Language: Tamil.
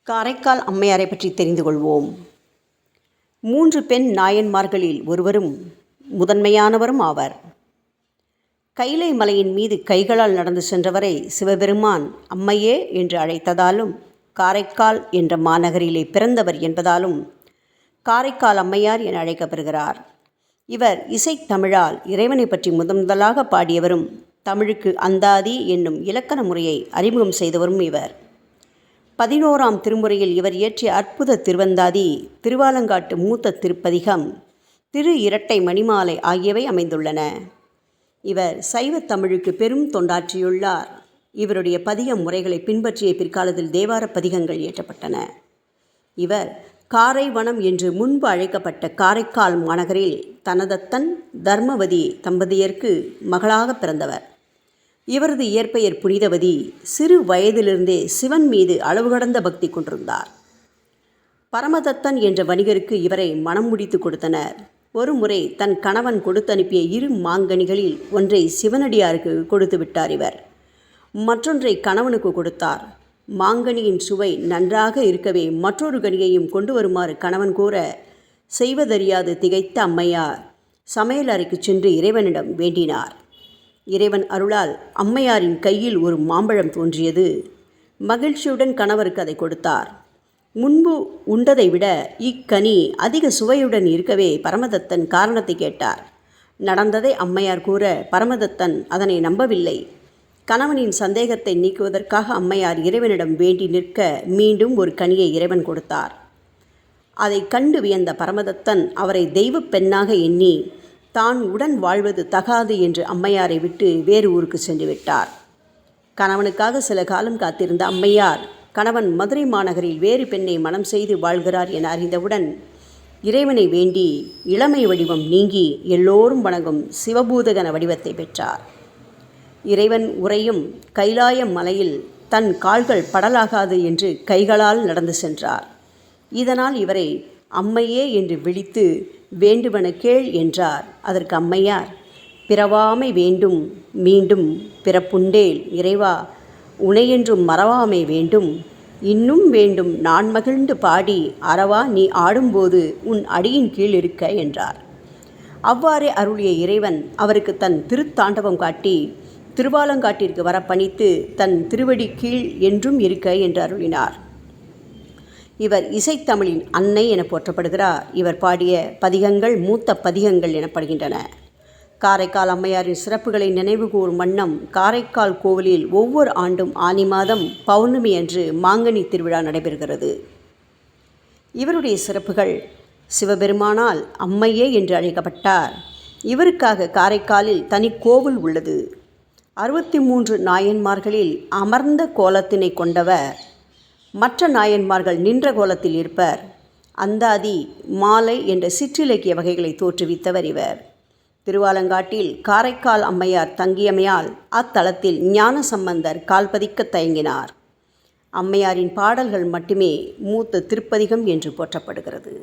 காரைக்கால் அம்மையாரை பற்றி தெரிந்து கொள்வோம். 3 பெண் நாயன்மார்களில் ஒருவரும் முதன்மையானவரும் ஆவர். கைலை மலையின் மீது கைகளால் நடந்து சென்றவரை சிவபெருமான் அம்மையே என்று அழைத்ததாலும், காரைக்கால் என்ற மாநகரிலே பிறந்தவர் என்பதாலும் காரைக்கால் அம்மையார் என அழைக்கப்படுகிறார். இவர் இசைத்தமிழால் இறைவனை பற்றி முதலாக பாடியவரும், தமிழுக்கு அந்தாதி என்னும் இலக்கண முறையை அறிமுகம் செய்தவரும் இவர். 11ஆம் திருமுறையில் இவர் இயற்றிய அற்புத திருவந்தாதி, திருவாலங்காட்டு மூத்த திருப்பதிகம், திரு இரட்டை மணிமாலை ஆகியவை அமைந்துள்ளன. இவர் சைவத் தமிழுக்கு பெரும் தொண்டாற்றியுள்ளார். இவருடைய பதிக முறைகளை பின்பற்றிய பிற்காலத்தில் தேவார பதிகங்கள் இயற்றப்பட்டன. இவர் காரைவனம் என்று முன்பு அழைக்கப்பட்ட காரைக்கால் மாநகரில் தனதத்தன் தர்மவதி தம்பதியருக்கு மகளாக பிறந்தவர். இவரது இயற்பெயர் புனிதவதி. சிறு வயதிலிருந்தே சிவன் மீது அளவு கடந்த பக்தி கொண்டிருந்தார். பரமதத்தன் என்ற வணிகருக்கு இவரை மனம் முடித்து கொடுத்தனர். ஒரு முறை தன் கணவன் கொடுத்தனுப்பிய 2 மாங்கனிகளில் ஒன்றை சிவனடியாருக்கு கொடுத்து விட்டார். இவர் மற்றொன்றை கணவனுக்கு கொடுத்தார். மாங்கனியின் சுவை நன்றாக இருக்கவே மற்றொரு கனியையும் கொண்டு வருமாறு கணவன் கூற, செய்வதறியாது திகைத்த அம்மையார் சமையல் அறைக்கு சென்று இறைவனிடம் வேண்டினார். இறைவன் அருளால் அம்மையாரின் கையில் ஒரு மாம்பழம் தோன்றியது. மகிழ்ச்சியுடன் கணவருக்கு அதை கொடுத்தார். முன்பு உண்டதை விட இக்கனி அதிக சுவையுடன் இருக்கவே பரமதத்தன் காரணத்தை கேட்டார். நடந்ததை அம்மையார் கூற பரமதத்தன் அதனை நம்பவில்லை. கணவனின் சந்தேகத்தை நீக்குவதற்காக அம்மையார் இறைவனிடம் வேண்டி நிற்க மீண்டும் ஒரு கனியை இறைவன் கொடுத்தார். அதை கண்டு வியந்த பரமதத்தன் அவரை தெய்வ பெண்ணாக எண்ணி தான் உடன் வாழ்வது தகாது என்று அம்மையாரை விட்டு வேறு ஊருக்கு சென்று விட்டார். கணவனுக்காக சில காலம் காத்திருந்த அம்மையார், கணவன் மதுரை மாநகரில் வேறு பெண்ணை மனம் செய்து வாழ்கிறார் என அறிந்தவுடன் இறைவனை வேண்டி இளமை வடிவம் நீங்கி எல்லோரும் வணங்கும் சிவபூதகன வடிவத்தை பெற்றார். இறைவன் உறையும் கைலாய மலையில் தன் கால்கள் படலாகாது என்று கைகளால் நடந்து சென்றார். இதனால் இவரை அம்மையே என்று விழித்து வேண்டுவன கேள் என்றார். அதற்கு அம்மையார், பிறவாமை வேண்டும் மீண்டும் பிறப்புண்டேல் இறைவா, உனையென்றும் மறவாமை வேண்டும், இன்னும் வேண்டும் நான் மகிழ்ந்து பாடி அறவா நீ ஆடும்போது உன் அடியின் கீழ் இருக்க என்றார். அவ்வாறே அருளிய இறைவன் அவருக்கு தன் திருத்தாண்டவம் காட்டி திருவாலங்காட்டிற்கு வர பணித்து தன் திருவடி கீழ் என்றும் இருக்க என்று அருளினார். இவர் இசைத்தமிழின் அன்னை என போற்றப்படுகிறார். இவர் பாடிய பதிகங்கள் மூத்த பதிகங்கள் எனப்படுகின்றன. காரைக்கால் அம்மையாரின் சிறப்புகளை நினைவு கூறும் வண்ணம் காரைக்கால் கோவிலில் ஒவ்வொரு ஆண்டும் ஆனி மாதம் பௌர்ணமி அன்று மாங்கனி திருவிழா நடைபெறுகிறது. இவருடைய சிறப்புகள்: சிவபெருமானால் அம்மையே என்று அழைக்கப்பட்டார். இவருக்காக காரைக்காலில் தனி கோவில் உள்ளது. 63 நாயன்மார்களில் அமர்ந்த கோலத்தினை கொண்டவர். மற்ற நாயன்மார்கள் நின்ற கோலத்தில் இருப்பர். அந்தாதி, மாலை என்ற சிற்றிலக்கிய வகைகளை தோற்றுவித்தவர் இவர். திருவாலங்காட்டில் காரைக்கால் அம்மையார் தங்கியமையால் அத்தலத்தில் ஞான சம்பந்தர் கால்பதிக்க தயங்கினார். அம்மையாரின் பாடல்கள் மட்டுமே மூத்த திருப்பதிகம் என்று போற்றப்படுகிறது.